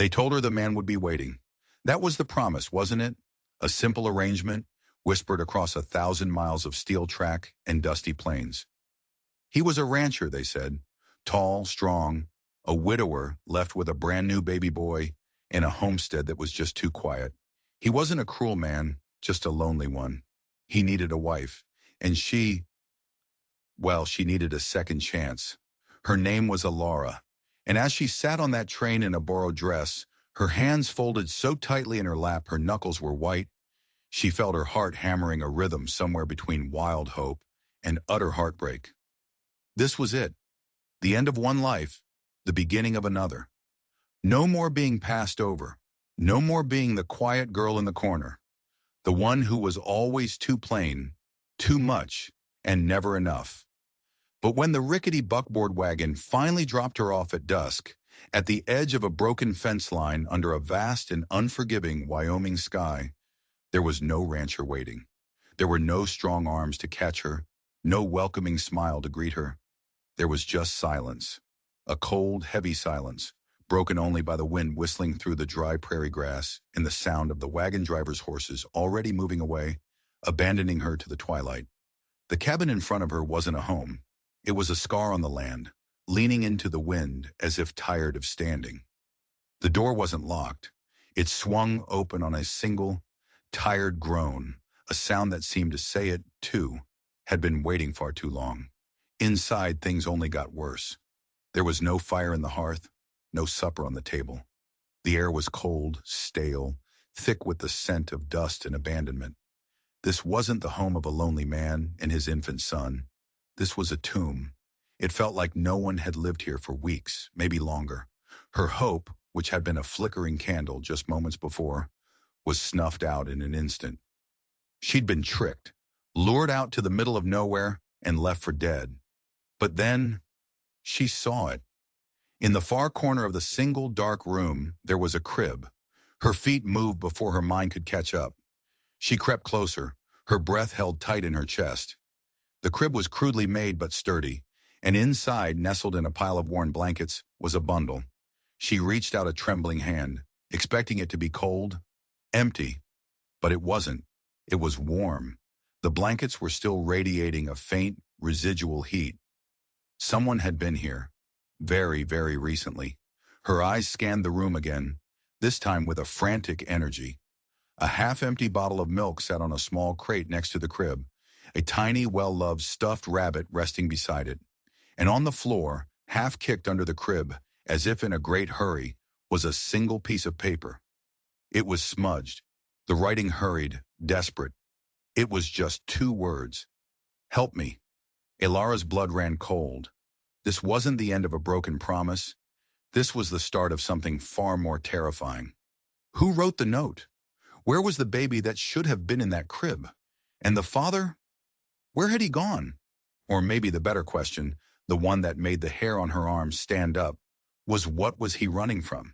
They told her the man would be waiting. That was the promise, wasn't it? A simple arrangement, whispered across 1,000 miles of steel track and dusty plains. He was a rancher, they said, tall, strong, a widower left with a brand new baby boy in a homestead that was just too quiet. He wasn't a cruel man, just a lonely one. He needed a wife, and she needed a second chance. Her name was Alara, and as she sat on that train in a borrowed dress, her hands folded so tightly in her lap her knuckles were white, she felt her heart hammering a rhythm somewhere between wild hope and utter heartbreak. This was it, the end of one life, the beginning of another. No more being passed over, no more being the quiet girl in the corner, the one who was always too plain, too much, and never enough. But when the rickety buckboard wagon finally dropped her off at dusk, at the edge of a broken fence line under a vast and unforgiving Wyoming sky, there was no rancher waiting. There were no strong arms to catch her, no welcoming smile to greet her. There was just silence, a cold, heavy silence, broken only by the wind whistling through the dry prairie grass and the sound of the wagon driver's horses already moving away, abandoning her to the twilight. The cabin in front of her wasn't a home. It was a scar on the land, leaning into the wind as if tired of standing. The door wasn't locked. It swung open on a single, tired groan, a sound that seemed to say it, too, had been waiting far too long. Inside, things only got worse. There was no fire in the hearth, no supper on the table. The air was cold, stale, thick with the scent of dust and abandonment. This wasn't the home of a lonely man and his infant son. This was a tomb. It felt like no one had lived here for weeks, maybe longer. Her hope, which had been a flickering candle just moments before, was snuffed out in an instant. She'd been tricked, lured out to the middle of nowhere, and left for dead. But then, she saw it. In the far corner of the single dark room, there was a crib. Her feet moved before her mind could catch up. She crept closer, her breath held tight in her chest. The crib was crudely made but sturdy, and inside, nestled in a pile of worn blankets, was a bundle. She reached out a trembling hand, expecting it to be cold, empty. But it wasn't. It was warm. The blankets were still radiating a faint, residual heat. Someone had been here. Very, very recently. Her eyes scanned the room again, this time with a frantic energy. A half-empty bottle of milk sat on a small crate next to the crib, a tiny, well-loved stuffed rabbit resting beside it. And on the floor, half-kicked under the crib, as if in a great hurry, was a single piece of paper. It was smudged, the writing hurried, desperate. It was just 2 words. Help me. Alara's blood ran cold. This wasn't the end of a broken promise. This was the start of something far more terrifying. Who wrote the note? Where was the baby that should have been in that crib? And the father? Where had he gone? Or maybe the better question, the one that made the hair on her arms stand up, was what was he running from?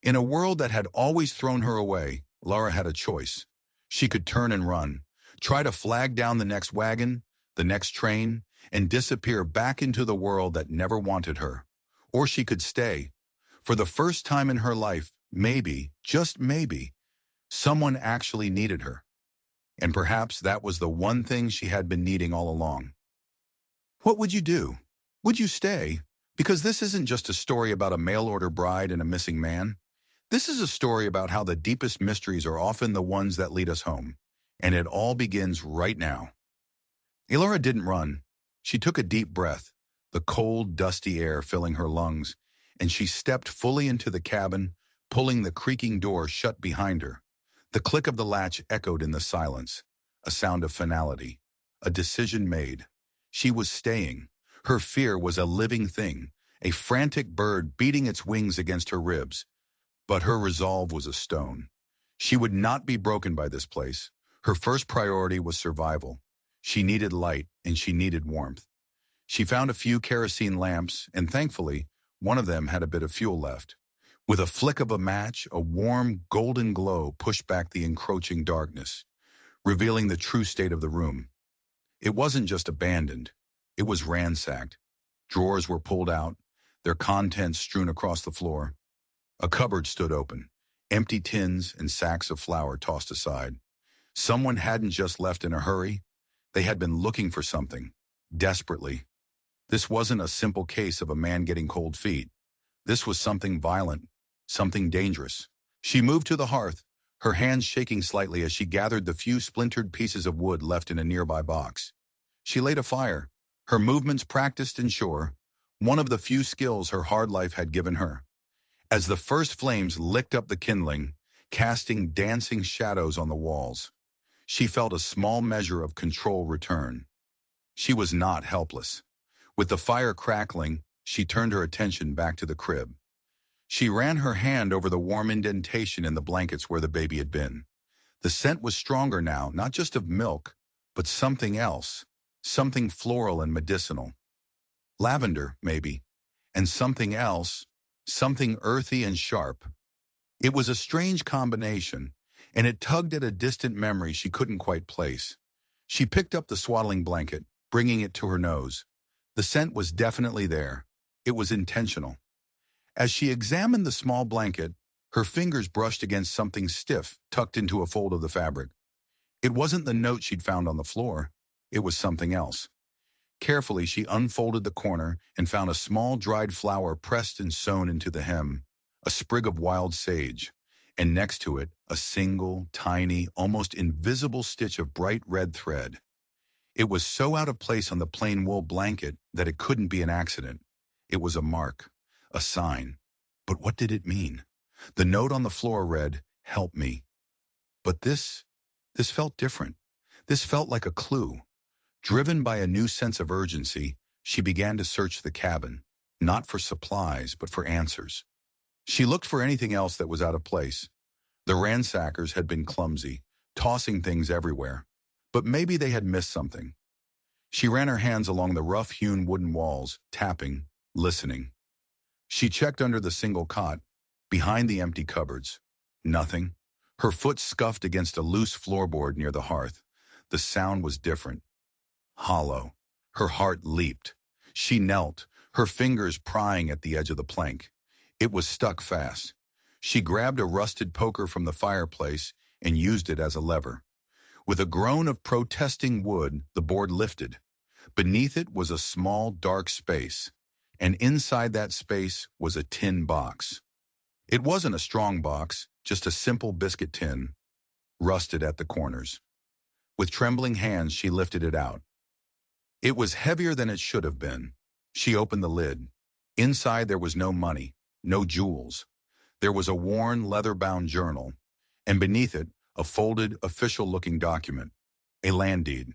In a world that had always thrown her away, Lara had a choice. She could turn and run, try to flag down the next wagon, the next train, and disappear back into the world that never wanted her. Or she could stay. For the first time in her life, maybe, just maybe, someone actually needed her. And perhaps that was the one thing she had been needing all along. What would you do? Would you stay? Because this isn't just a story about a mail-order bride and a missing man. This is a story about how the deepest mysteries are often the ones that lead us home. And it all begins right now. Alara didn't run. She took a deep breath, the cold, dusty air filling her lungs, and she stepped fully into the cabin, pulling the creaking door shut behind her. The click of the latch echoed in the silence, a sound of finality, a decision made. She was staying. Her fear was a living thing, a frantic bird beating its wings against her ribs. But her resolve was a stone. She would not be broken by this place. Her first priority was survival. She needed light, and she needed warmth. She found a few kerosene lamps, and thankfully, one of them had a bit of fuel left. With a flick of a match, a warm, golden glow pushed back the encroaching darkness, revealing the true state of the room. It wasn't just abandoned. It was ransacked. Drawers were pulled out, their contents strewn across the floor. A cupboard stood open, empty tins and sacks of flour tossed aside. Someone hadn't just left in a hurry. They had been looking for something, desperately. This wasn't a simple case of a man getting cold feet. This was something violent, something dangerous. She moved to the hearth, her hands shaking slightly as she gathered the few splintered pieces of wood left in a nearby box. She laid a fire, her movements practiced and sure, one of the few skills her hard life had given her. As the first flames licked up the kindling, casting dancing shadows on the walls, she felt a small measure of control return. She was not helpless. With the fire crackling, she turned her attention back to the crib. She ran her hand over the warm indentation in the blankets where the baby had been. The scent was stronger now, not just of milk, but something else, something floral and medicinal. Lavender, maybe, and something else, something earthy and sharp. It was a strange combination, and it tugged at a distant memory she couldn't quite place. She picked up the swaddling blanket, bringing it to her nose. The scent was definitely there. It was intentional. As she examined the small blanket, her fingers brushed against something stiff tucked into a fold of the fabric. It wasn't the note she'd found on the floor. It was something else. Carefully, she unfolded the corner and found a small dried flower pressed and sewn into the hem, a sprig of wild sage, and next to it, a single, tiny, almost invisible stitch of bright red thread. It was so out of place on the plain wool blanket that it couldn't be an accident. It was a mark, a sign. But what did it mean? The note on the floor read, "Help me." But this felt different. This felt like a clue. Driven by a new sense of urgency, she began to search the cabin, not for supplies, but for answers. She looked for anything else that was out of place. The ransackers had been clumsy, tossing things everywhere. But maybe they had missed something. She ran her hands along the rough-hewn wooden walls, tapping, listening. She checked under the single cot, behind the empty cupboards. Nothing. Her foot scuffed against a loose floorboard near the hearth. The sound was different. Hollow. Her heart leaped. She knelt, her fingers prying at the edge of the plank. It was stuck fast. She grabbed a rusted poker from the fireplace and used it as a lever. With a groan of protesting wood, the board lifted. Beneath it was a small, dark space, and inside that space was a tin box. It wasn't a strong box, just a simple biscuit tin, rusted at the corners. With trembling hands, she lifted it out. It was heavier than it should have been. She opened the lid. Inside there was no money, no jewels. There was a worn, leather-bound journal, and beneath it, a folded, official-looking document, a land deed.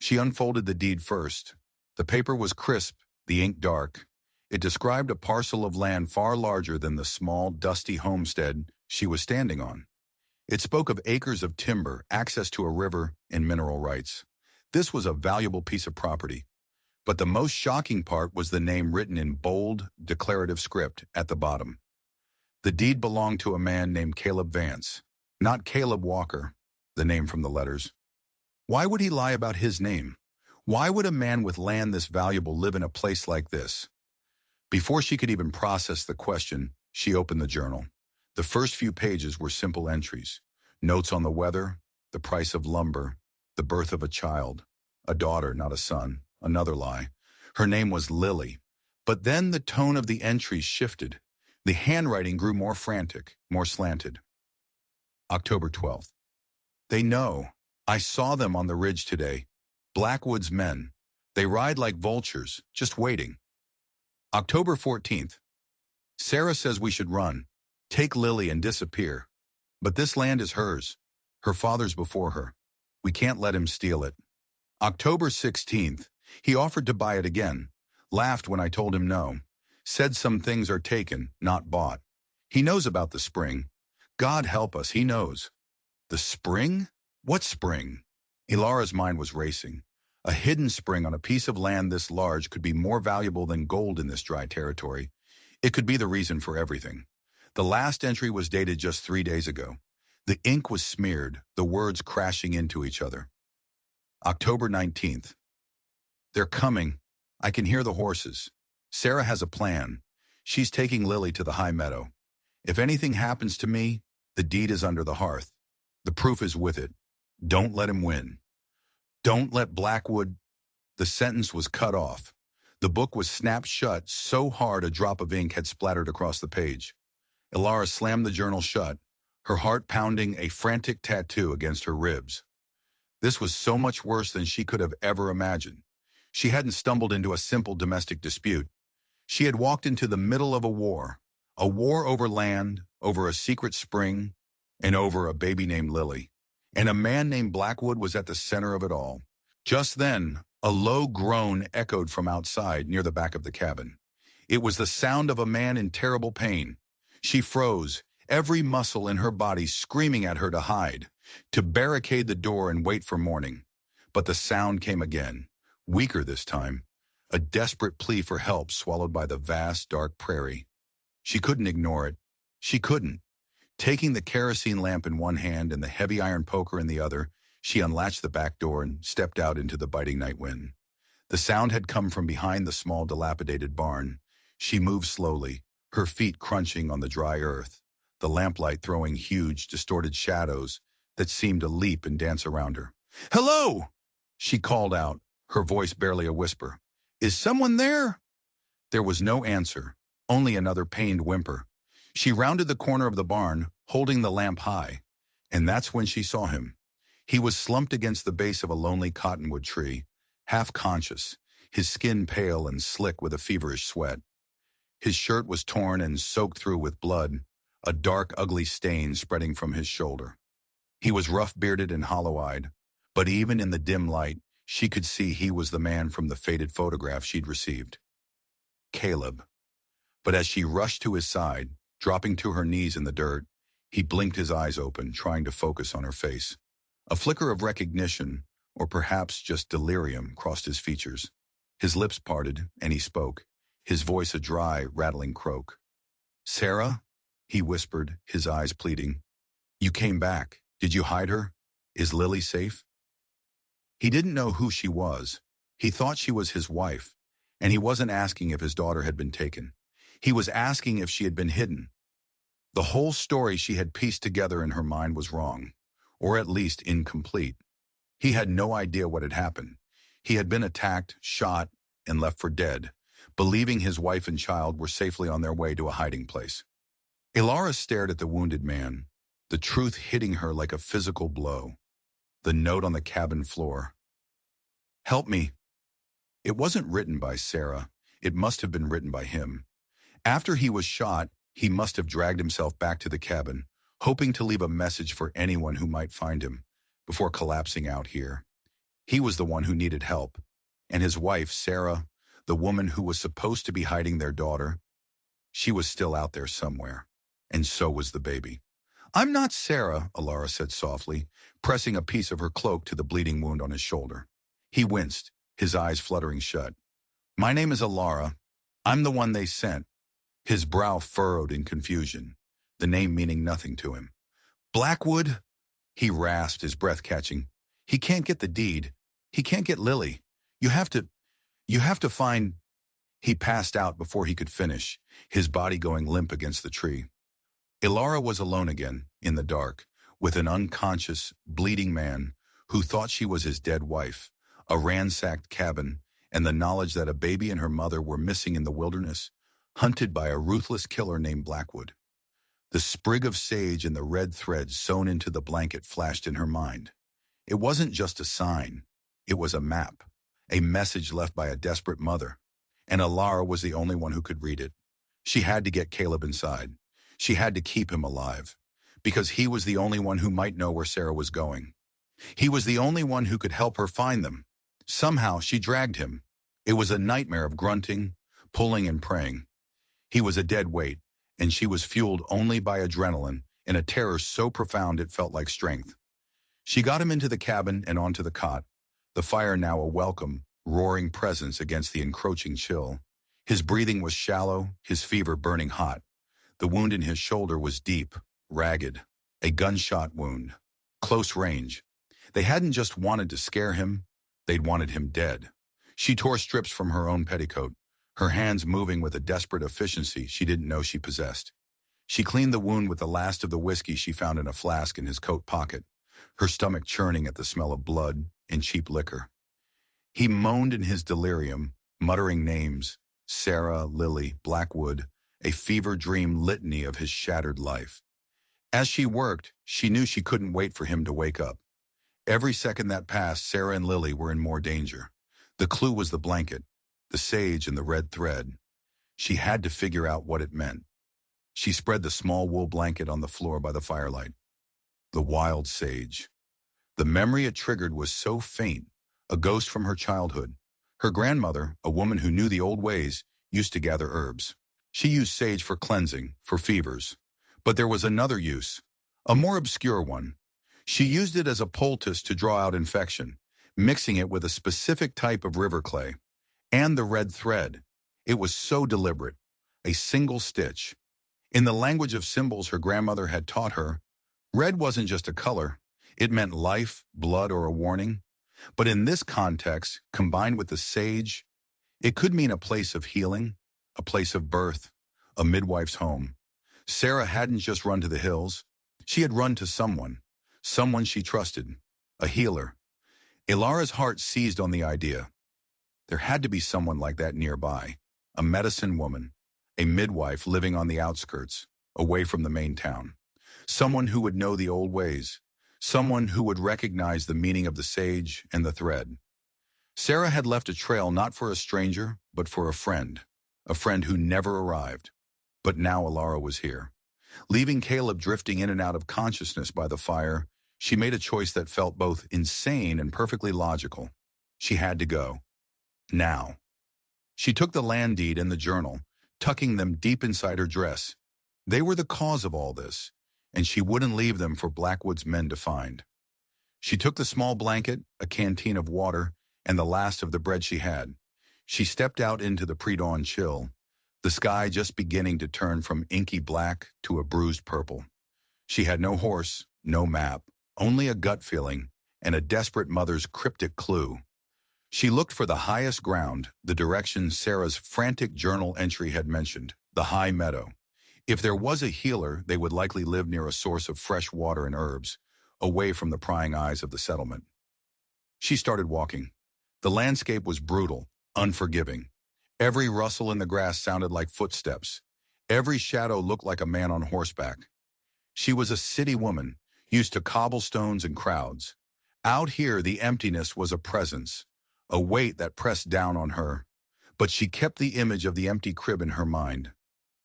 She unfolded the deed first. The paper was crisp, the ink dark. It described a parcel of land far larger than the small, dusty homestead she was standing on. It spoke of acres of timber, access to a river, and mineral rights. This was a valuable piece of property. But the most shocking part was the name written in bold, declarative script at the bottom. The deed belonged to a man named Caleb Vance, not Caleb Walker, the name from the letters. Why would he lie about his name? Why would a man with land this valuable live in a place like this? Before she could even process the question, she opened the journal. The first few pages were simple entries. Notes on the weather, the price of lumber, the birth of a child, a daughter, not a son, another lie. Her name was Lily. But then the tone of the entries shifted. The handwriting grew more frantic, more slanted. October 12th. They know. I saw them on the ridge today. Blackwood's men. They ride like vultures, just waiting. October 14th. Sarah says we should run. Take Lily and disappear. But this land is hers. Her father's before her. We can't let him steal it. October 16th. He offered to buy it again. Laughed when I told him no. Said some things are taken, not bought. He knows about the spring. God help us, he knows. The spring? What spring? Ilara's mind was racing. A hidden spring on a piece of land this large could be more valuable than gold in this dry territory. It could be the reason for everything. The last entry was dated just 3 days ago. The ink was smeared, the words crashing into each other. October 19th. They're coming. I can hear the horses. Sarah has a plan. She's taking Lily to the high meadow. If anything happens to me, the deed is under the hearth. The proof is with it. Don't let him win. Don't let Blackwood. The sentence was cut off. The book was snapped shut so hard a drop of ink had splattered across the page. Ilara slammed the journal shut, her heart pounding a frantic tattoo against her ribs. This was so much worse than she could have ever imagined. She hadn't stumbled into a simple domestic dispute. She had walked into the middle of a war over land, over a secret spring, and over a baby named Lily. And a man named Blackwood was at the center of it all. Just then, a low groan echoed from outside near the back of the cabin. It was the sound of a man in terrible pain. She froze, every muscle in her body screaming at her to hide, to barricade the door and wait for morning. But the sound came again, weaker this time, a desperate plea for help swallowed by the vast, dark prairie. She couldn't ignore it. She couldn't. Taking the kerosene lamp in one hand and the heavy iron poker in the other, she unlatched the back door and stepped out into the biting night wind. The sound had come from behind the small, dilapidated barn. She moved slowly, her feet crunching on the dry earth, the lamplight throwing huge, distorted shadows that seemed to leap and dance around her. "Hello!" she called out, her voice barely a whisper. "Is someone there?" There was no answer, only another pained whimper. She rounded the corner of the barn, holding the lamp high, and that's when she saw him. He was slumped against the base of a lonely cottonwood tree, half conscious, his skin pale and slick with a feverish sweat. His shirt was torn and soaked through with blood, a dark, ugly stain spreading from his shoulder. He was rough-bearded and hollow-eyed, but even in the dim light, she could see he was the man from the faded photograph she'd received. Caleb. But as she rushed to his side, dropping to her knees in the dirt, he blinked his eyes open, trying to focus on her face. A flicker of recognition, or perhaps just delirium, crossed his features. His lips parted, and he spoke, his voice a dry, rattling croak. "Sarah?" he whispered, his eyes pleading. "You came back. Did you hide her? Is Lily safe?" He didn't know who she was. He thought she was his wife, and he wasn't asking if his daughter had been taken. He was asking if she had been hidden. The whole story she had pieced together in her mind was wrong, or at least incomplete. He had no idea what had happened. He had been attacked, shot, and left for dead, believing his wife and child were safely on their way to a hiding place. Ilara stared at the wounded man, the truth hitting her like a physical blow. The note on the cabin floor. "Help me." It wasn't written by Sarah. It must have been written by him. After he was shot, he must have dragged himself back to the cabin, hoping to leave a message for anyone who might find him, before collapsing out here. He was the one who needed help, and his wife, Sarah, the woman who was supposed to be hiding their daughter, she was still out there somewhere, and so was the baby. "I'm not Sarah," Ilara said softly, pressing a piece of her cloak to the bleeding wound on his shoulder. He winced, his eyes fluttering shut. "My name is Ilara. I'm the one they sent." His brow furrowed in confusion, the name meaning nothing to him. "Blackwood?" he rasped, his breath catching. "He can't get the deed. He can't get Lily. You have to find—" He passed out before he could finish, his body going limp against the tree. Ilara was alone again, in the dark, with an unconscious, bleeding man who thought she was his dead wife, a ransacked cabin, and the knowledge that a baby and her mother were missing in the wilderness, hunted by a ruthless killer named Blackwood. The sprig of sage and the red thread sewn into the blanket flashed in her mind. It wasn't just a sign. It was a map, a message left by a desperate mother, and Ilara was the only one who could read it. She had to get Caleb inside. She had to keep him alive, because he was the only one who might know where Sarah was going. He was the only one who could help her find them. Somehow she dragged him. It was a nightmare of grunting, pulling, and praying. He was a dead weight, and she was fueled only by adrenaline and a terror so profound it felt like strength. She got him into the cabin and onto the cot, the fire now a welcome, roaring presence against the encroaching chill. His breathing was shallow, his fever burning hot. The wound in his shoulder was deep, ragged, a gunshot wound, close range. They hadn't just wanted to scare him, they'd wanted him dead. She tore strips from her own petticoat, her hands moving with a desperate efficiency she didn't know she possessed. She cleaned the wound with the last of the whiskey she found in a flask in his coat pocket, her stomach churning at the smell of blood and cheap liquor. He moaned in his delirium, muttering names, Sarah, Lily, Blackwood, a fever dream litany of his shattered life. As she worked, she knew she couldn't wait for him to wake up. Every second that passed, Sarah and Lily were in more danger. The clue was the blanket, the sage and the red thread. She had to figure out what it meant. She spread the small wool blanket on the floor by the firelight. The wild sage. The memory it triggered was so faint, a ghost from her childhood. Her grandmother, a woman who knew the old ways, used to gather herbs. She used sage for cleansing, for fevers. But there was another use, a more obscure one. She used it as a poultice to draw out infection, mixing it with a specific type of river clay. And the red thread. It was so deliberate. A single stitch. In the language of symbols her grandmother had taught her, red wasn't just a color. It meant life, blood, or a warning. But in this context, combined with the sage, it could mean a place of healing, a place of birth, a midwife's home. Sarah hadn't just run to the hills. She had run to someone she trusted, a healer. Ilara's heart seized on the idea. There had to be someone like that nearby, a medicine woman, a midwife living on the outskirts, away from the main town. Someone who would know the old ways, someone who would recognize the meaning of the sage and the thread. Sarah had left a trail not for a stranger, but for a friend who never arrived. But now Ilara was here. Leaving Caleb drifting in and out of consciousness by the fire, she made a choice that felt both insane and perfectly logical. She had to go. Now. She took the land deed and the journal, tucking them deep inside her dress. They were the cause of all this, and she wouldn't leave them for Blackwood's men to find. She took the small blanket, a canteen of water, and the last of the bread she had. She stepped out into the pre-dawn chill, the sky just beginning to turn from inky black to a bruised purple. She had no horse, no map, only a gut feeling, and a desperate mother's cryptic clue. She looked for the highest ground, the direction Sarah's frantic journal entry had mentioned, the high meadow. If there was a healer, they would likely live near a source of fresh water and herbs, away from the prying eyes of the settlement. She started walking. The landscape was brutal, unforgiving. Every rustle in the grass sounded like footsteps. Every shadow looked like a man on horseback. She was a city woman, used to cobblestones and crowds. Out here, the emptiness was a presence, a weight that pressed down on her. But she kept the image of the empty crib in her mind.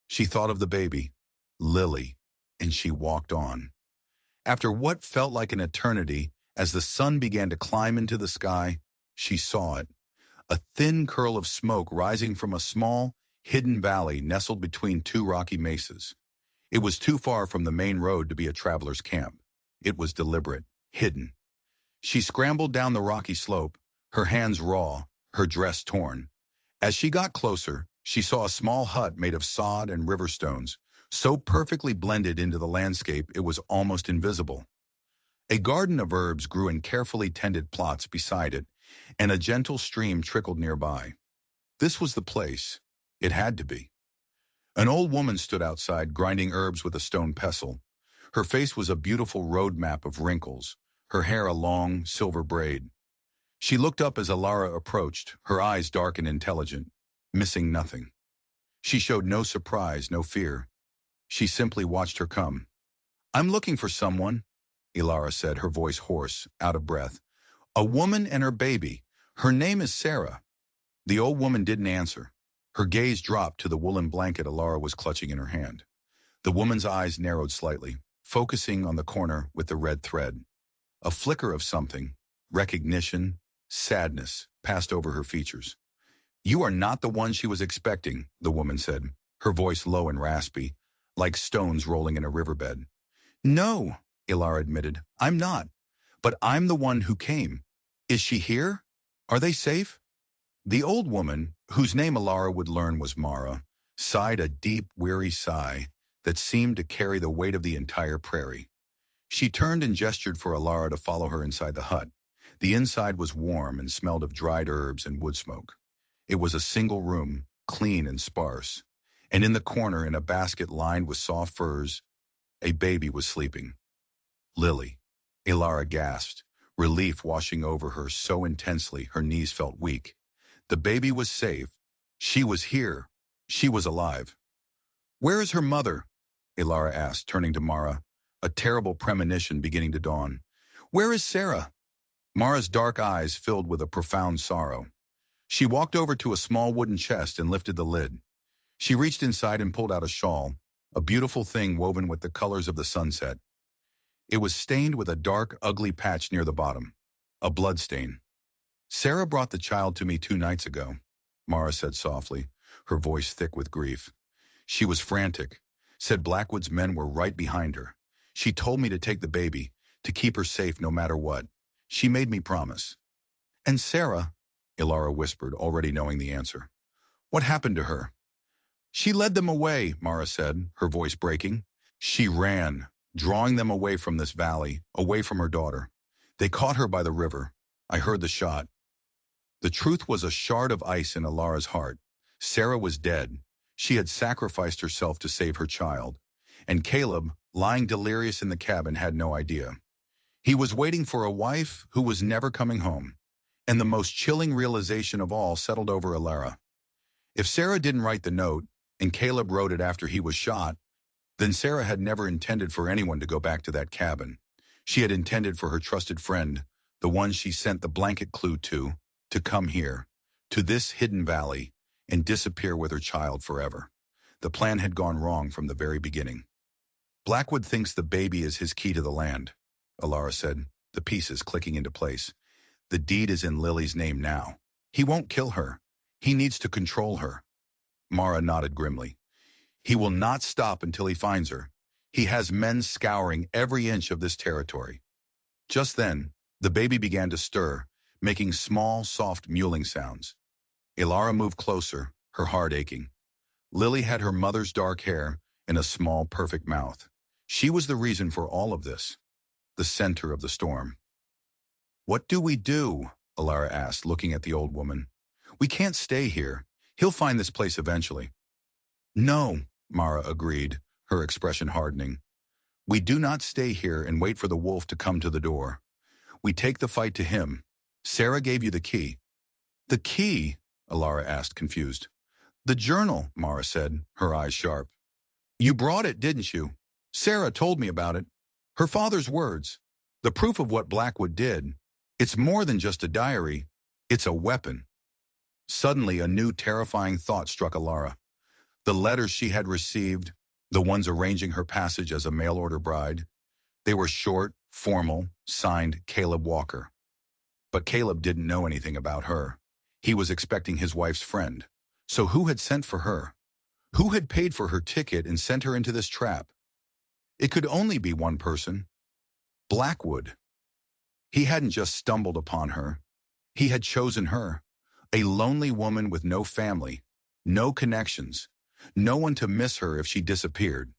She thought of the baby, Lily, and she walked on. After what felt like an eternity, as the sun began to climb into the sky, she saw it. A thin curl of smoke rising from a small, hidden valley nestled between two rocky mesas. It was too far from the main road to be a traveler's camp. It was deliberate, hidden. She scrambled down the rocky slope, her hands raw, her dress torn. As she got closer, she saw a small hut made of sod and river stones, so perfectly blended into the landscape it was almost invisible. A garden of herbs grew in carefully tended plots beside it, and a gentle stream trickled nearby. This was the place. It had to be. An old woman stood outside, grinding herbs with a stone pestle. Her face was a beautiful road map of wrinkles, her hair a long, silver braid. She looked up as Ilara approached, her eyes dark and intelligent, missing nothing. She showed no surprise, no fear. She simply watched her come. "I'm looking for someone," Ilara said, her voice hoarse, out of breath. "A woman and her baby. Her name is Sarah." The old woman didn't answer. Her gaze dropped to the woolen blanket Ilara was clutching in her hand. The woman's eyes narrowed slightly, focusing on the corner with the red thread. A flicker of something, recognition, sadness, passed over her features. "You are not the one she was expecting," the woman said, her voice low and raspy, like stones rolling in a riverbed. "No," Ilara admitted, "I'm not. But I'm the one who came. Is she here? Are they safe?" The old woman, whose name Ilara would learn was Mara, sighed a deep, weary sigh that seemed to carry the weight of the entire prairie. She turned and gestured for Ilara to follow her inside the hut. The inside was warm and smelled of dried herbs and wood smoke. It was a single room, clean and sparse. And in the corner, in a basket lined with soft furs, a baby was sleeping. Lily. Ilara gasped, relief washing over her so intensely her knees felt weak. The baby was safe. She was here. She was alive. Where is her mother? Ilara asked, turning to Mara, a terrible premonition beginning to dawn. Where is Sarah? Mara's dark eyes filled with a profound sorrow. She walked over to a small wooden chest and lifted the lid. She reached inside and pulled out a shawl, a beautiful thing woven with the colors of the sunset. It was stained with a dark, ugly patch near the bottom, a blood stain. Sarah brought the child to me 2 nights ago, Mara said softly, her voice thick with grief. She was frantic, said Blackwood's men were right behind her. She told me to take the baby, to keep her safe no matter what. She made me promise. And Sarah, Ilara whispered, already knowing the answer. What happened to her? She led them away, Mara said, her voice breaking. She ran, drawing them away from this valley, away from her daughter. They caught her by the river. I heard the shot. The truth was a shard of ice in Ilara's heart. Sarah was dead. She had sacrificed herself to save her child. And Caleb, lying delirious in the cabin, had no idea. He was waiting for a wife who was never coming home. And the most chilling realization of all settled over Ilara. If Sarah didn't write the note, and Caleb wrote it after he was shot, then Sarah had never intended for anyone to go back to that cabin. She had intended for her trusted friend, the one she sent the blanket clue to come here, to this hidden valley, and disappear with her child forever. The plan had gone wrong from the very beginning. Blackwood thinks the baby is his key to the land, Ilara said, the pieces clicking into place. The deed is in Lily's name now. He won't kill her. He needs to control her. Mara nodded grimly. He will not stop until he finds her. He has men scouring every inch of this territory. Just then, the baby began to stir, making small, soft mewling sounds. Ilara moved closer, her heart aching. Lily had her mother's dark hair and a small, perfect mouth. She was the reason for all of this, the center of the storm. What do we do? Ilara asked, looking at the old woman. We can't stay here. He'll find this place eventually. No, Mara agreed, her expression hardening. We do not stay here and wait for the wolf to come to the door. We take the fight to him. Sarah gave you the key. The key? Ilara asked, confused. The journal, Mara said, her eyes sharp. You brought it, didn't you? Sarah told me about it. Her father's words. The proof of what Blackwood did. It's more than just a diary. It's a weapon. Suddenly, a new terrifying thought struck Ilara. The letters she had received, the ones arranging her passage as a mail-order bride, they were short, formal, signed Caleb Walker. But Caleb didn't know anything about her. He was expecting his wife's friend. So who had sent for her? Who had paid for her ticket and sent her into this trap? It could only be one person. Blackwood. He hadn't just stumbled upon her. He had chosen her. A lonely woman with no family, no connections, no one to miss her if she disappeared.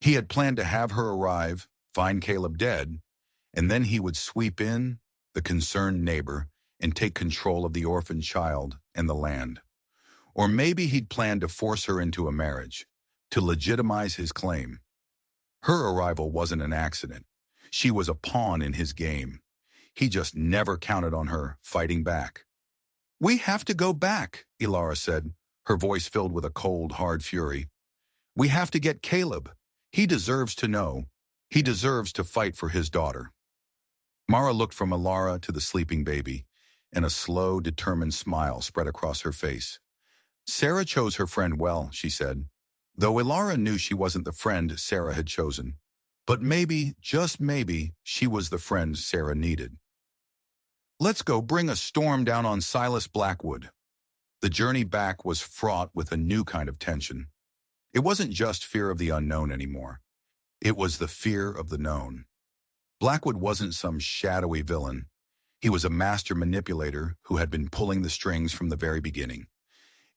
He had planned to have her arrive, find Caleb dead, and then he would sweep in, the concerned neighbor, and take control of the orphaned child and the land. Or maybe he'd planned to force her into a marriage, to legitimize his claim. Her arrival wasn't an accident. She was a pawn in his game. He just never counted on her fighting back. We have to go back, Ilara said, her voice filled with a cold, hard fury. We have to get Caleb. He deserves to know. He deserves to fight for his daughter. Mara looked from Ilara to the sleeping baby, and a slow, determined smile spread across her face. Sarah chose her friend well, she said, though Ilara knew she wasn't the friend Sarah had chosen. But maybe, just maybe, she was the friend Sarah needed. Let's go bring a storm down on Silas Blackwood. The journey back was fraught with a new kind of tension. It wasn't just fear of the unknown anymore. It was the fear of the known. Blackwood wasn't some shadowy villain. He was a master manipulator who had been pulling the strings from the very beginning.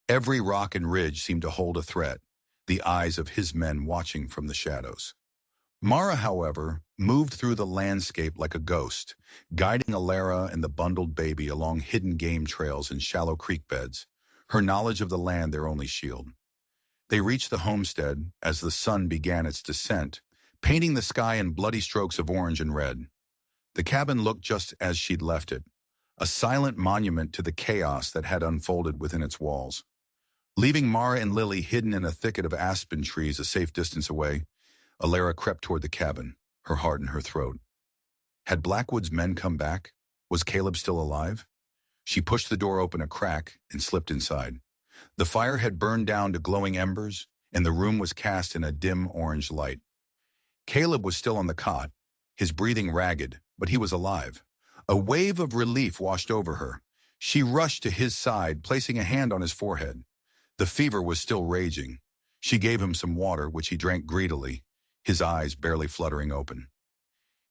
Every rock and ridge seemed to hold a threat, the eyes of his men watching from the shadows. Mara, however, moved through the landscape like a ghost, guiding Ilara and the bundled baby along hidden game trails and shallow creek beds, her knowledge of the land their only shield. They reached the homestead as the sun began its descent, painting the sky in bloody strokes of orange and red. The cabin looked just as she'd left it, a silent monument to the chaos that had unfolded within its walls. Leaving Mara and Lily hidden in a thicket of aspen trees a safe distance away, Alara crept toward the cabin, her heart in her throat. Had Blackwood's men come back? Was Caleb still alive? She pushed the door open a crack and slipped inside. The fire had burned down to glowing embers, and the room was cast in a dim orange light. Caleb was still on the cot, his breathing ragged, but he was alive. A wave of relief washed over her. She rushed to his side, placing a hand on his forehead. The fever was still raging. She gave him some water, which he drank greedily, his eyes barely fluttering open.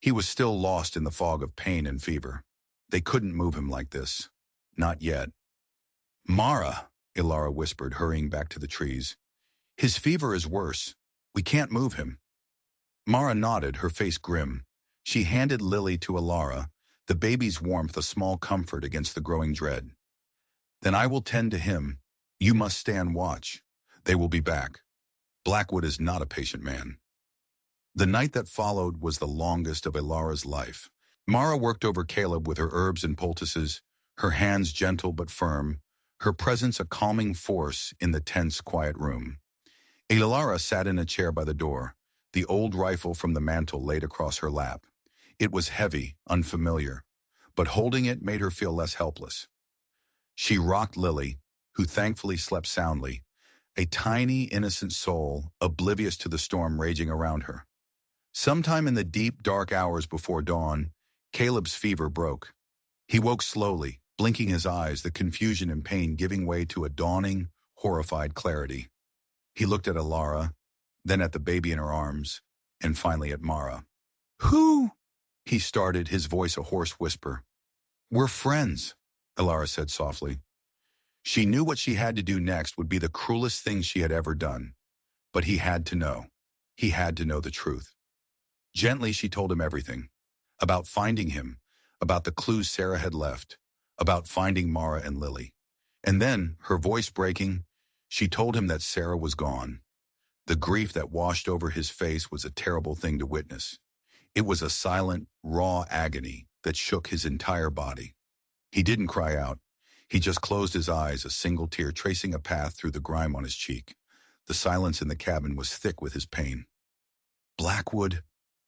He was still lost in the fog of pain and fever. They couldn't move him like this. Not yet. "Mara," Ilara whispered, hurrying back to the trees. "His fever is worse. We can't move him." Mara nodded, her face grim. She handed Lily to Ilara, the baby's warmth a small comfort against the growing dread. "Then I will tend to him. You must stand watch. They will be back. Blackwood is not a patient man." The night that followed was the longest of Ilara's life. Mara worked over Caleb with her herbs and poultices, her hands gentle but firm, her presence a calming force in the tense, quiet room. Ilara sat in a chair by the door, the old rifle from the mantel laid across her lap. It was heavy, unfamiliar, but holding it made her feel less helpless. She rocked Lily, who thankfully slept soundly, a tiny, innocent soul, oblivious to the storm raging around her. Sometime in the deep, dark hours before dawn, Caleb's fever broke. He woke slowly, blinking his eyes, the confusion and pain giving way to a dawning, horrified clarity. He looked at Ilara, then at the baby in her arms, and finally at Mara. "Who?" he started, his voice a hoarse whisper. "We're friends," Ilara said softly. She knew what she had to do next would be the cruelest thing she had ever done. But he had to know. He had to know the truth. Gently, she told him everything. About finding him, about the clues Sarah had left, about finding Mara and Lily. And then, her voice breaking, she told him that Sarah was gone. The grief that washed over his face was a terrible thing to witness. It was a silent, raw agony that shook his entire body. He didn't cry out. He just closed his eyes, a single tear tracing a path through the grime on his cheek. The silence in the cabin was thick with his pain. "Blackwood,"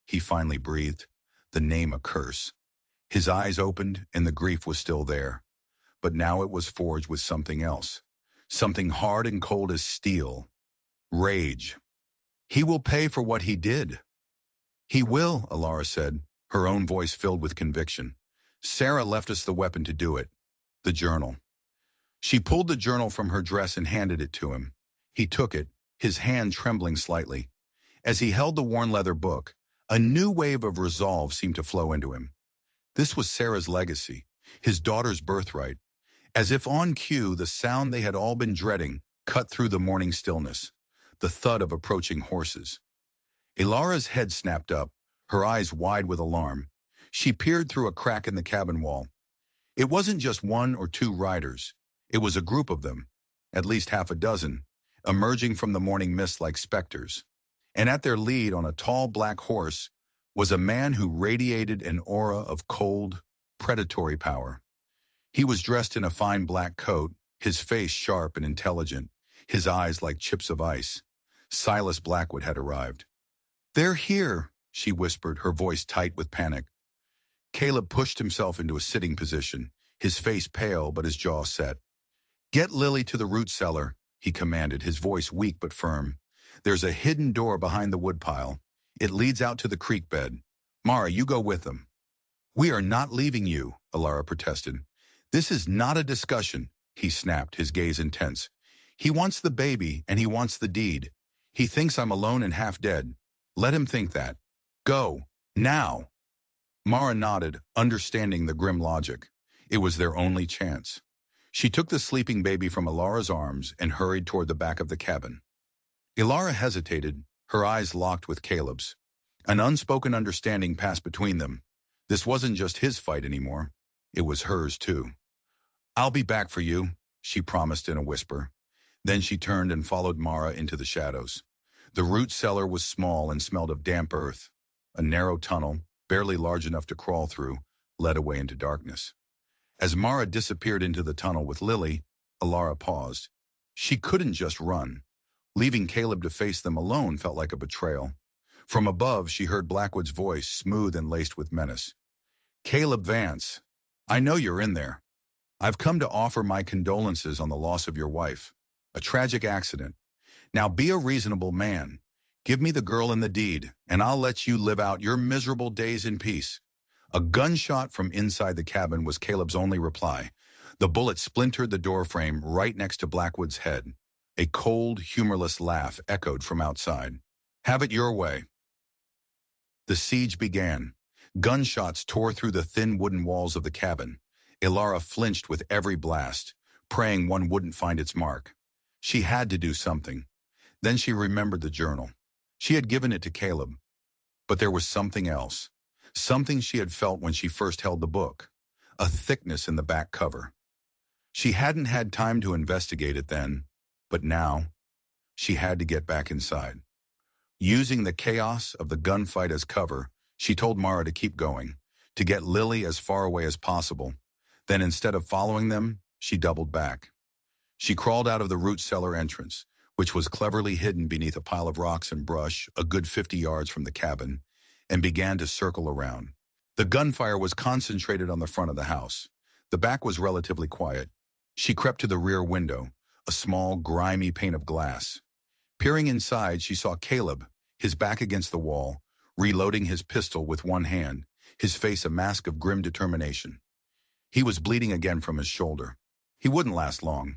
he finally breathed, the name a curse. His eyes opened, and the grief was still there. But now it was forged with something else. Something hard and cold as steel. Rage. "He will pay for what he did." "He will," Ilara said, her own voice filled with conviction. "Sarah left us the weapon to do it. The journal." She pulled the journal from her dress and handed it to him. He took it, his hand trembling slightly. As he held the worn leather book, a new wave of resolve seemed to flow into him. This was Sarah's legacy, his daughter's birthright. As if on cue, the sound they had all been dreading cut through the morning stillness, the thud of approaching horses. Ilara's head snapped up, her eyes wide with alarm. She peered through a crack in the cabin wall. It wasn't just one or two riders. It was a group of them, at least half a dozen, emerging from the morning mist like specters. And at their lead, on a tall black horse, was a man who radiated an aura of cold, predatory power. He was dressed in a fine black coat, his face sharp and intelligent, his eyes like chips of ice. Silas Blackwood had arrived. "They're here," she whispered, her voice tight with panic. Caleb pushed himself into a sitting position, his face pale but his jaw set. "Get Lily to the root cellar," he commanded, his voice weak but firm. "There's a hidden door behind the woodpile. It leads out to the creek bed. Mara, you go with them." "We are not leaving you," Ilara protested. "This is not a discussion," he snapped, his gaze intense. "He wants the baby, and he wants the deed. He thinks I'm alone and half dead. Let him think that. Go. Now." Mara nodded, understanding the grim logic. It was their only chance. She took the sleeping baby from Ilara's arms and hurried toward the back of the cabin. Ilara hesitated, her eyes locked with Caleb's. An unspoken understanding passed between them. This wasn't just his fight anymore. It was hers, too. "I'll be back for you," she promised in a whisper. Then she turned and followed Mara into the shadows. The root cellar was small and smelled of damp earth. A narrow tunnel, barely large enough to crawl through, led away into darkness. As Mara disappeared into the tunnel with Lily, Alara paused. She couldn't just run. Leaving Caleb to face them alone felt like a betrayal. From above, she heard Blackwood's voice, smooth and laced with menace. "Caleb Vance, I know you're in there. I've come to offer my condolences on the loss of your wife. A tragic accident. Now be a reasonable man. Give me the girl and the deed, and I'll let you live out your miserable days in peace." A gunshot from inside the cabin was Caleb's only reply. The bullet splintered the doorframe right next to Blackwood's head. A cold, humorless laugh echoed from outside. "Have it your way." The siege began. Gunshots tore through the thin wooden walls of the cabin. Ilara flinched with every blast, praying one wouldn't find its mark. She had to do something. Then she remembered the journal. She had given it to Caleb. But there was something else. Something she had felt when she first held the book. A thickness in the back cover. She hadn't had time to investigate it then, but now, she had to get back inside. Using the chaos of the gunfight as cover, she told Mara to keep going, to get Lily as far away as possible. Then instead of following them, she doubled back. She crawled out of the root cellar entrance, which was cleverly hidden beneath a pile of rocks and brush a good 50 yards from the cabin, and began to circle around. The gunfire was concentrated on the front of the house. The back was relatively quiet. She crept to the rear window, a small, grimy pane of glass. Peering inside, she saw Caleb, his back against the wall, reloading his pistol with one hand, his face a mask of grim determination. He was bleeding again from his shoulder. He wouldn't last long.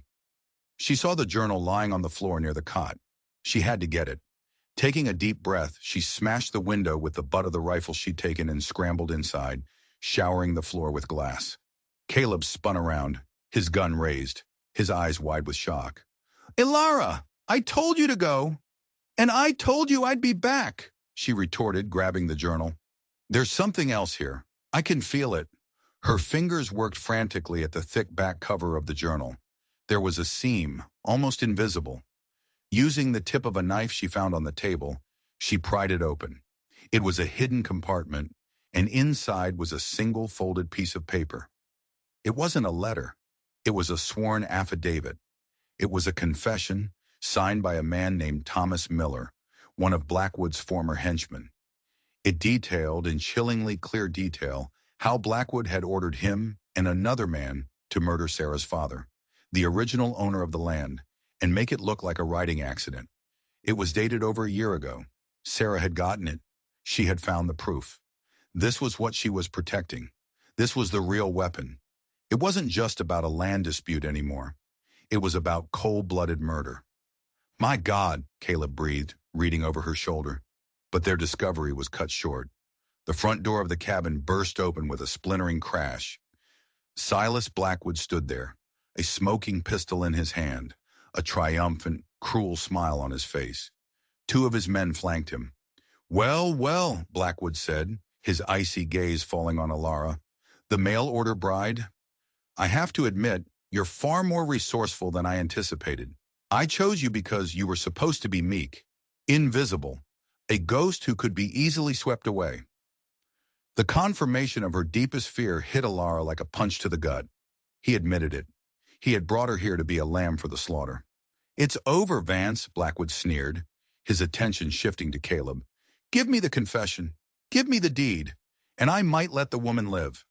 She saw the journal lying on the floor near the cot. She had to get it. Taking a deep breath, she smashed the window with the butt of the rifle she'd taken and scrambled inside, showering the floor with glass. Caleb spun around, his gun raised, his eyes wide with shock. "Ilara, I told you to go. And I told you I'd be back," she retorted, grabbing the journal. "There's something else here. I can feel it." Her fingers worked frantically at the thick back cover of the journal. There was a seam, almost invisible. Using the tip of a knife she found on the table, she pried it open. It was a hidden compartment, and inside was a single folded piece of paper. It wasn't a letter. It was a sworn affidavit. It was a confession, signed by a man named Thomas Miller, one of Blackwood's former henchmen. It detailed, in chillingly clear detail, how Blackwood had ordered him and another man to murder Sarah's father, the original owner of the land, and make it look like a writing accident. It was dated over a year ago. Sarah had gotten it. She had found the proof. This was what she was protecting. This was the real weapon. It wasn't just about a land dispute anymore. It was about cold-blooded murder. "My God," Caleb breathed, reading over her shoulder. But their discovery was cut short. The front door of the cabin burst open with a splintering crash. Silas Blackwood stood there, a smoking pistol in his hand, a triumphant, cruel smile on his face. Two of his men flanked him. "Well, well," Blackwood said, his icy gaze falling on Alara. "The mail-order bride? I have to admit, you're far more resourceful than I anticipated. I chose you because you were supposed to be meek, invisible, a ghost who could be easily swept away." The confirmation of her deepest fear hit Alara like a punch to the gut. He admitted it. He had brought her here to be a lamb for the slaughter. "It's over, Vance," Blackwood sneered, his attention shifting to Caleb. "Give me the confession. Give me the deed, and I might let the woman live."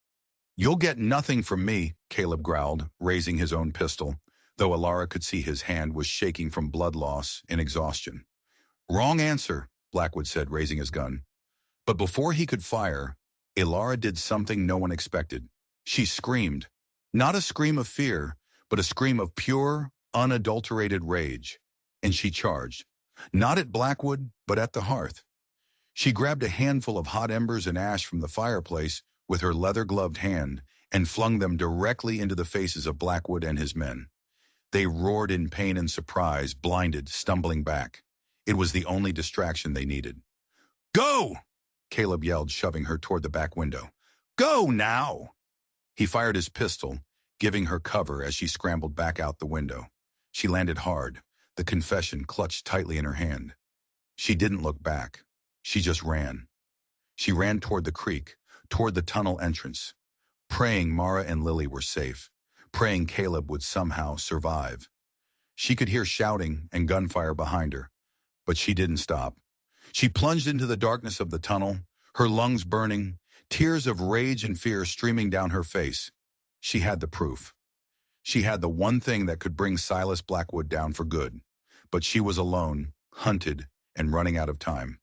"You'll get nothing from me," Caleb growled, raising his own pistol, though Alara could see his hand was shaking from blood loss and exhaustion. "Wrong answer," Blackwood said, raising his gun. But before he could fire, Alara did something no one expected. She screamed. Not a scream of fear, but a scream of pure, unadulterated rage. And she charged. Not at Blackwood, but at the hearth. She grabbed a handful of hot embers and ash from the fireplace with her leather-gloved hand and flung them directly into the faces of Blackwood and his men. They roared in pain and surprise, blinded, stumbling back. It was the only distraction they needed. "Go!" Caleb yelled, shoving her toward the back window. "Go now!" He fired his pistol, giving her cover as she scrambled back out the window. She landed hard, the confession clutched tightly in her hand. She didn't look back. She just ran. She ran toward the creek, toward the tunnel entrance, praying Mara and Lily were safe, praying Caleb would somehow survive. She could hear shouting and gunfire behind her, but she didn't stop. She plunged into the darkness of the tunnel, her lungs burning, tears of rage and fear streaming down her face. She had the proof. She had the one thing that could bring Silas Blackwood down for good. But she was alone, hunted, and running out of time.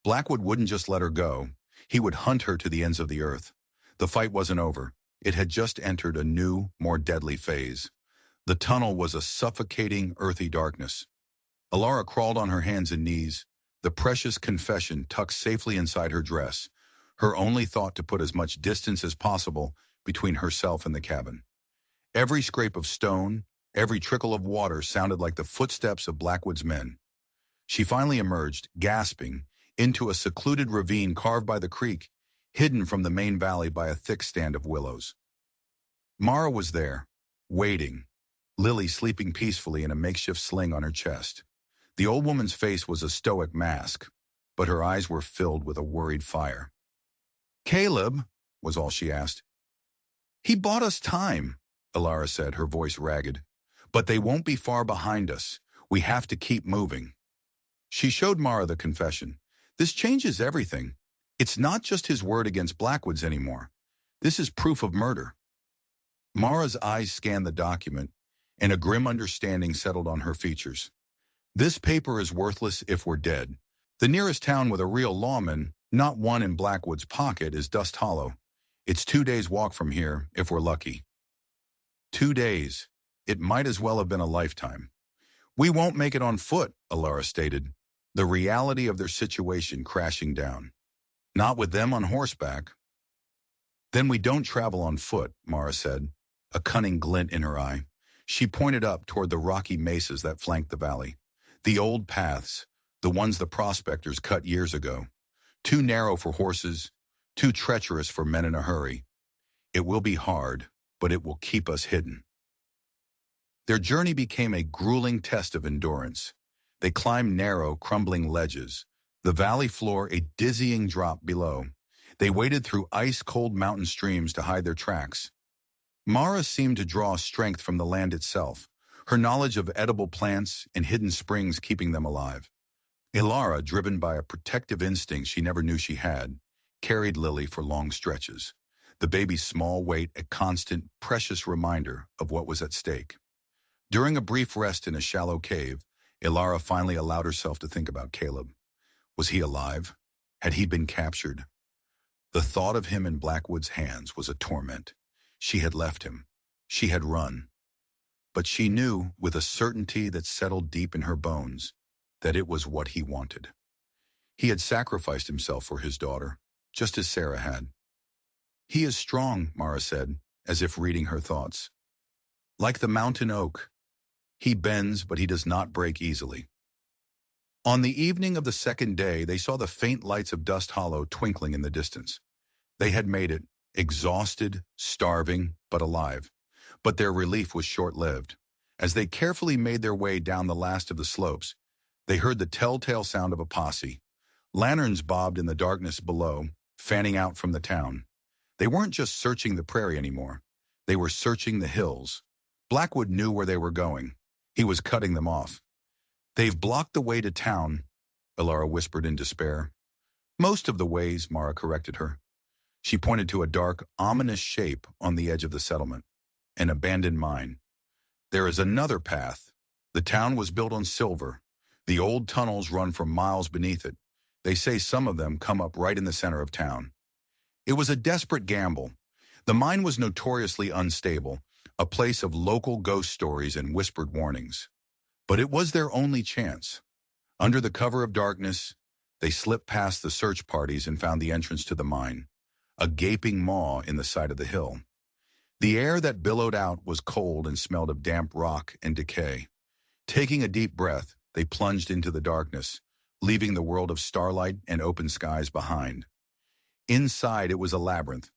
Blackwood wouldn't just let her go. He would hunt her to the ends of the earth. The fight wasn't over. It had just entered a new, more deadly phase. The tunnel was a suffocating, earthy darkness. Alara crawled on her hands and knees, the precious confession tucked safely inside her dress, her only thought to put as much distance as possible between herself and the cabin. Every scrape of stone, every trickle of water sounded like the footsteps of Blackwood's men. She finally emerged, gasping, into a secluded ravine carved by the creek, hidden from the main valley by a thick stand of willows. Mara was there, waiting, Lily sleeping peacefully in a makeshift sling on her chest. The old woman's face was a stoic mask, but her eyes were filled with a worried fire. "Caleb," was all she asked. "He bought us time," Alara said, her voice ragged. "But they won't be far behind us. We have to keep moving." She showed Mara the confession. "This changes everything. It's not just his word against Blackwoods anymore. This is proof of murder." Mara's eyes scanned the document, and a grim understanding settled on her features. "This paper is worthless if we're dead. The nearest town with a real lawman, not one in Blackwood's pocket, is Dust Hollow. It's 2 days' walk from here, if we're lucky." 2 days. It might as well have been a lifetime. "We won't make it on foot," Alara stated, the reality of their situation crashing down. "Not with them on horseback." "Then we don't travel on foot," Mara said, a cunning glint in her eye. She pointed up toward the rocky mesas that flanked the valley. The old paths, the ones the prospectors cut years ago. Too narrow for horses, too treacherous for men in a hurry. It will be hard, but it will keep us hidden. Their journey became a grueling test of endurance. They climbed narrow, crumbling ledges, the valley floor a dizzying drop below. They waded through ice-cold mountain streams to hide their tracks. Mara seemed to draw strength from the land itself, her knowledge of edible plants and hidden springs keeping them alive. Alara, driven by a protective instinct she never knew she had, carried Lily for long stretches, the baby's small weight a constant, precious reminder of what was at stake. During a brief rest in a shallow cave, Alara finally allowed herself to think about Caleb. Was he alive? Had he been captured? The thought of him in Blackwood's hands was a torment. She had left him. She had run. But she knew, with a certainty that settled deep in her bones, that it was what he wanted. He had sacrificed himself for his daughter, just as Sarah had. "He is strong," Mara said, as if reading her thoughts. "Like the mountain oak. He bends, but he does not break easily." On the evening of the second day, they saw the faint lights of Dust Hollow twinkling in the distance. They had made it, exhausted, starving, but alive. But their relief was short-lived. As they carefully made their way down the last of the slopes, they heard the telltale sound of a posse. Lanterns bobbed in the darkness below, fanning out from the town. They weren't just searching the prairie anymore. They were searching the hills. Blackwood knew where they were going. He was cutting them off. "They've blocked the way to town," Alara whispered in despair. "Most of the ways," Mara corrected her. She pointed to a dark, ominous shape on the edge of the settlement. "An abandoned mine. There is another path. The town was built on silver. The old tunnels run for miles beneath it. They say some of them come up right in the center of town." It was a desperate gamble. The mine was notoriously unstable, a place of local ghost stories and whispered warnings. But it was their only chance. Under the cover of darkness, they slipped past the search parties and found the entrance to the mine, a gaping maw in the side of the hill. The air that billowed out was cold and smelled of damp rock and decay. Taking a deep breath, they plunged into the darkness, leaving the world of starlight and open skies behind. Inside, it was a labyrinth.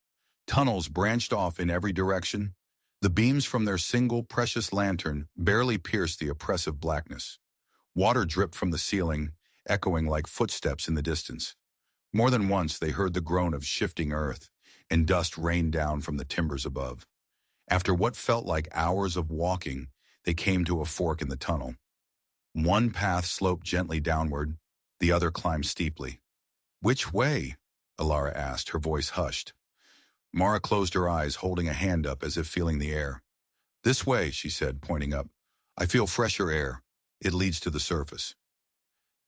Tunnels branched off in every direction. The beams from their single precious lantern barely pierced the oppressive blackness. Water dripped from the ceiling, echoing like footsteps in the distance. More than once they heard the groan of shifting earth, and dust rained down from the timbers above. After what felt like hours of walking, they came to a fork in the tunnel. One path sloped gently downward, the other climbed steeply. "Which way?" Alara asked, her voice hushed. Mara closed her eyes, holding a hand up as if feeling the air. "This way," she said, pointing up. "I feel fresher air. It leads to the surface."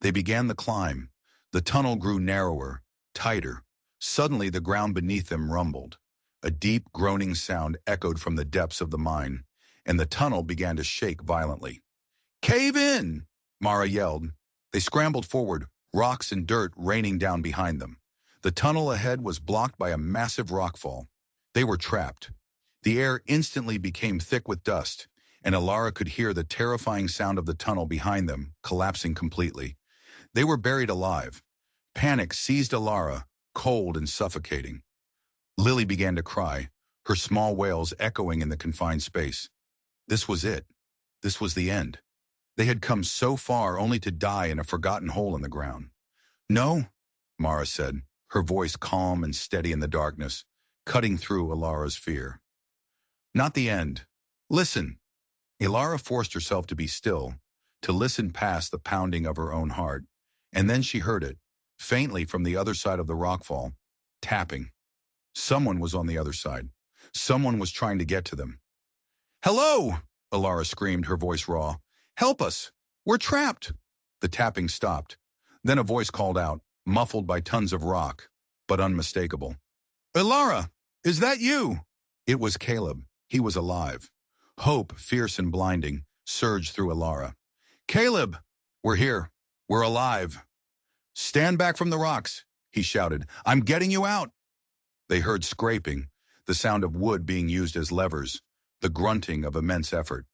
They began the climb. The tunnel grew narrower, tighter. Suddenly the ground beneath them rumbled. A deep, groaning sound echoed from the depths of the mine, and the tunnel began to shake violently. "Cave in!" Mara yelled. They scrambled forward, rocks and dirt raining down behind them. The tunnel ahead was blocked by a massive rockfall. They were trapped. The air instantly became thick with dust, and Alara could hear the terrifying sound of the tunnel behind them, collapsing completely. They were buried alive. Panic seized Alara, cold and suffocating. Lily began to cry, her small wails echoing in the confined space. This was it. This was the end. They had come so far only to die in a forgotten hole in the ground. "No," Mara said, her voice calm and steady in the darkness, cutting through Alara's fear. "Not the end. Listen." Alara forced herself to be still, to listen past the pounding of her own heart, and then she heard it, faintly from the other side of the rockfall, tapping. Someone was on the other side. Someone was trying to get to them. "Hello!" Alara screamed, her voice raw. "Help us! We're trapped!" The tapping stopped. Then a voice called out, muffled by tons of rock, but unmistakable. "Alara, is that you?" It was Caleb. He was alive. Hope, fierce and blinding, surged through Alara. "Caleb! We're here. We're alive." "Stand back from the rocks," he shouted. "I'm getting you out." They heard scraping, the sound of wood being used as levers, the grunting of immense effort.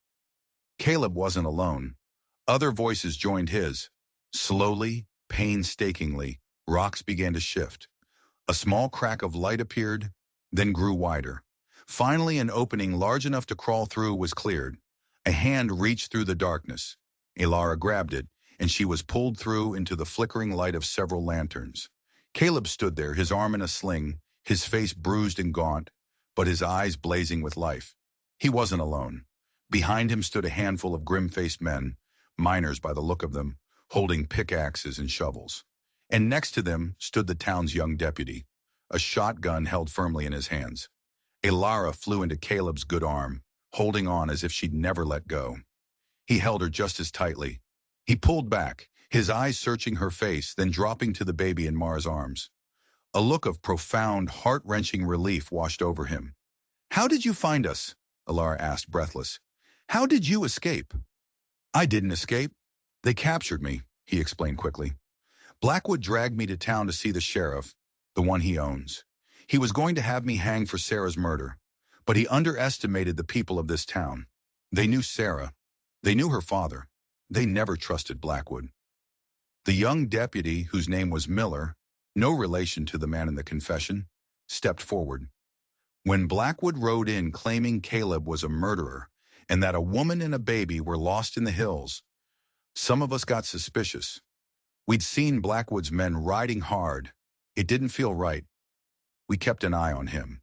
Caleb wasn't alone. Other voices joined his. Slowly, painstakingly, rocks began to shift. A small crack of light appeared, then grew wider. Finally, an opening large enough to crawl through was cleared. A hand reached through the darkness. Alara grabbed it, and she was pulled through into the flickering light of several lanterns. Caleb stood there, his arm in a sling, his face bruised and gaunt, but his eyes blazing with life. He wasn't alone. Behind him stood a handful of grim-faced men, miners by the look of them, holding pickaxes and shovels. And next to them stood the town's young deputy, a shotgun held firmly in his hands. Alara flew into Caleb's good arm, holding on as if she'd never let go. He held her just as tightly. He pulled back, his eyes searching her face, then dropping to the baby in Mara's arms. A look of profound, heart-wrenching relief washed over him. "How did you find us?" Alara asked, breathless. "How did you escape?" "I didn't escape. They captured me," he explained quickly. "Blackwood dragged me to town to see the sheriff, the one he owns. He was going to have me hanged for Sarah's murder, but he underestimated the people of this town. They knew Sarah. They knew her father. They never trusted Blackwood." The young deputy, whose name was Miller, no relation to the man in the confession, stepped forward. "When Blackwood rode in claiming Caleb was a murderer and that a woman and a baby were lost in the hills, some of us got suspicious. We'd seen Blackwood's men riding hard. It didn't feel right. We kept an eye on him.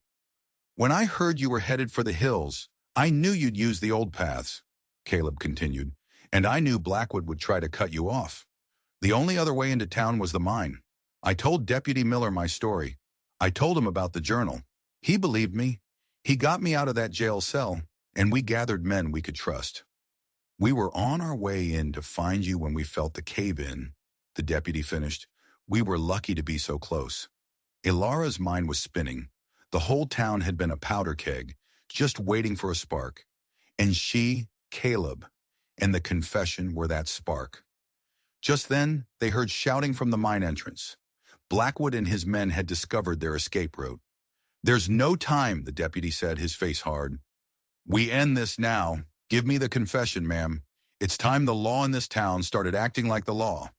When I heard you were headed for the hills, I knew you'd use the old paths," Caleb continued, "and I knew Blackwood would try to cut you off. The only other way into town was the mine. I told Deputy Miller my story. I told him about the journal. He believed me. He got me out of that jail cell, and we gathered men we could trust. We were on our way in to find you when we felt the cave-in," the deputy finished. "We were lucky to be so close." Ilara's mind was spinning. The whole town had been a powder keg, just waiting for a spark. And she, Caleb, and the confession were that spark. Just then, they heard shouting from the mine entrance. Blackwood and his men had discovered their escape route. "There's no time," the deputy said, his face hard. "We end this now. Give me the confession, ma'am. It's time the law in this town started acting like the law."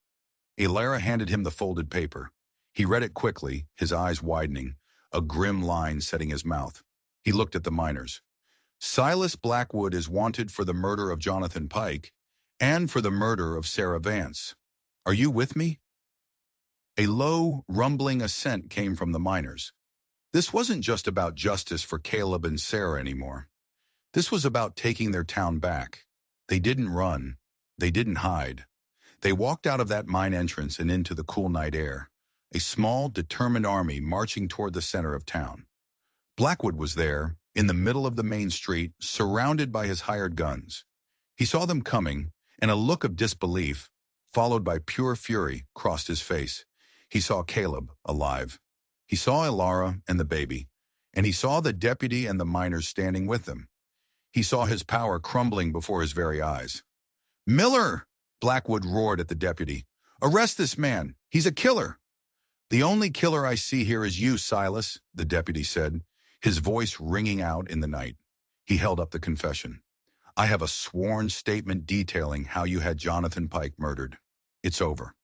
Alara handed him the folded paper. He read it quickly, his eyes widening, a grim line setting his mouth. He looked at the miners. Silas Blackwood is wanted for the murder of Jonathan Pike and for the murder of Sarah Vance. Are you with me? A low, rumbling assent came from the miners. This wasn't just about justice for Caleb and Sarah anymore. This was about taking their town back. They didn't run. They didn't hide. They walked out of that mine entrance and into the cool night air, a small, determined army marching toward the center of town. Blackwood was there, in the middle of the main street, surrounded by his hired guns. He saw them coming, and a look of disbelief, followed by pure fury, crossed his face. He saw Caleb, alive. He saw Ilara and the baby, and he saw the deputy and the miners standing with them. He saw his power crumbling before his very eyes. "Miller!" Blackwood roared at the deputy. "Arrest this man! He's a killer!" "The only killer I see here is you, Silas," the deputy said, his voice ringing out in the night. He held up the confession. "I have a sworn statement detailing how you had Jonathan Pike murdered. It's over."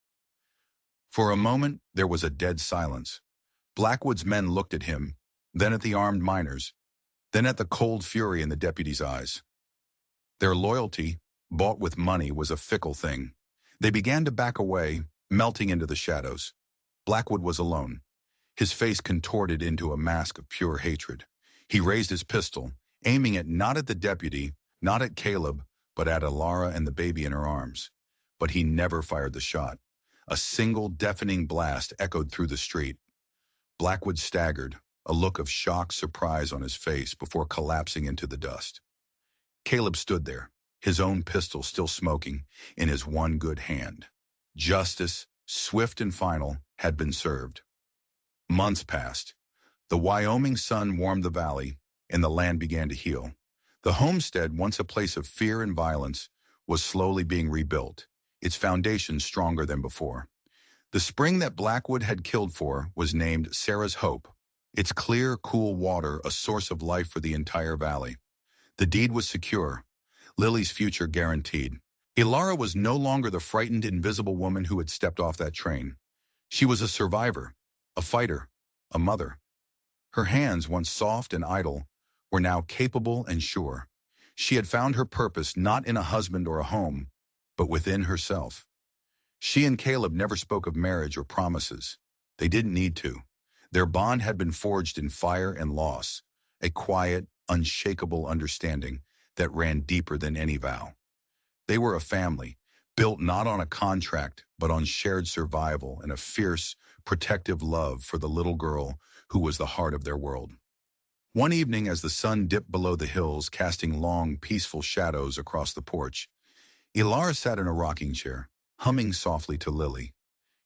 For a moment, there was a dead silence. Blackwood's men looked at him, then at the armed miners, then at the cold fury in the deputy's eyes. Their loyalty, bought with money, was a fickle thing. They began to back away, melting into the shadows. Blackwood was alone, his face contorted into a mask of pure hatred. He raised his pistol, aiming it not at the deputy, not at Caleb, but at Ilara and the baby in her arms. But he never fired the shot. A single deafening blast echoed through the street. Blackwood staggered, a look of shocked surprise on his face before collapsing into the dust. Caleb stood there, his own pistol still smoking, in his one good hand. Justice, swift and final, had been served. Months passed. The Wyoming sun warmed the valley, and the land began to heal. The homestead, once a place of fear and violence, was slowly being rebuilt, its foundations stronger than before. The spring that Blackwood had killed for was named Sarah's Hope, its clear, cool water a source of life for the entire valley. The deed was secure, Lily's future guaranteed. Ilara was no longer the frightened, invisible woman who had stepped off that train. She was a survivor, a fighter, a mother. Her hands, once soft and idle, were now capable and sure. She had found her purpose not in a husband or a home, but within herself. She and Caleb never spoke of marriage or promises. They didn't need to. Their bond had been forged in fire and loss, a quiet, unshakable understanding that ran deeper than any vow. They were a family, built not on a contract, but on shared survival and a fierce, protective love for the little girl who was the heart of their world. One evening, as the sun dipped below the hills, casting long, peaceful shadows across the porch, Ilara sat in a rocking chair, humming softly to Lily.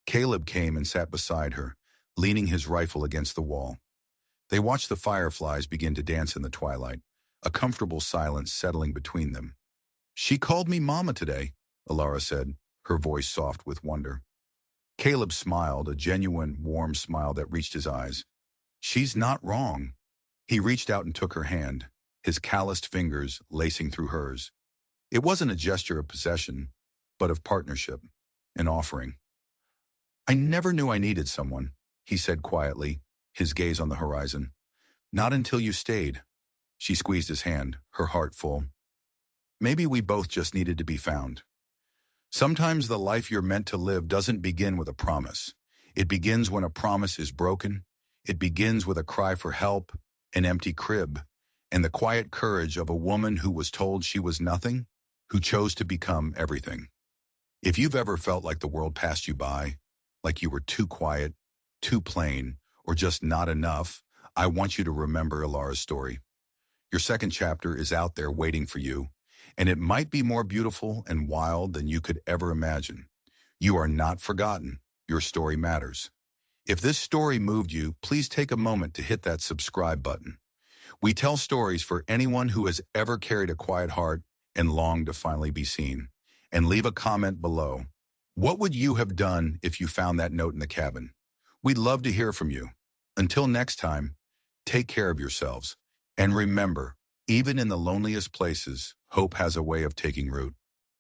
Caleb came and sat beside her, leaning his rifle against the wall. They watched the fireflies begin to dance in the twilight, a comfortable silence settling between them. "She called me Mama today," Ilara said, her voice soft with wonder. Caleb smiled, a genuine, warm smile that reached his eyes. "She's not wrong." He reached out and took her hand, his calloused fingers lacing through hers. It wasn't a gesture of possession, but of partnership, an offering. "I never knew I needed someone," he said quietly, his gaze on the horizon. "Not until you stayed." She squeezed his hand, her heart full. "Maybe we both just needed to be found. Sometimes the life you're meant to live doesn't begin with a promise. It begins when a promise is broken. It begins with a cry for help, an empty crib, and the quiet courage of a woman who was told she was nothing, who chose to become everything. If you've ever felt like the world passed you by, like you were too quiet, too plain, or just not enough, I want you to remember Ilara's story. Your second chapter is out there waiting for you, and it might be more beautiful and wild than you could ever imagine. You are not forgotten. Your story matters. If this story moved you, please take a moment to hit that subscribe button. We tell stories for anyone who has ever carried a quiet heart and longed to finally be seen. And leave a comment below. What would you have done if you found that note in the cabin? We'd love to hear from you. Until next time, take care of yourselves. And remember, even in the loneliest places, hope has a way of taking root.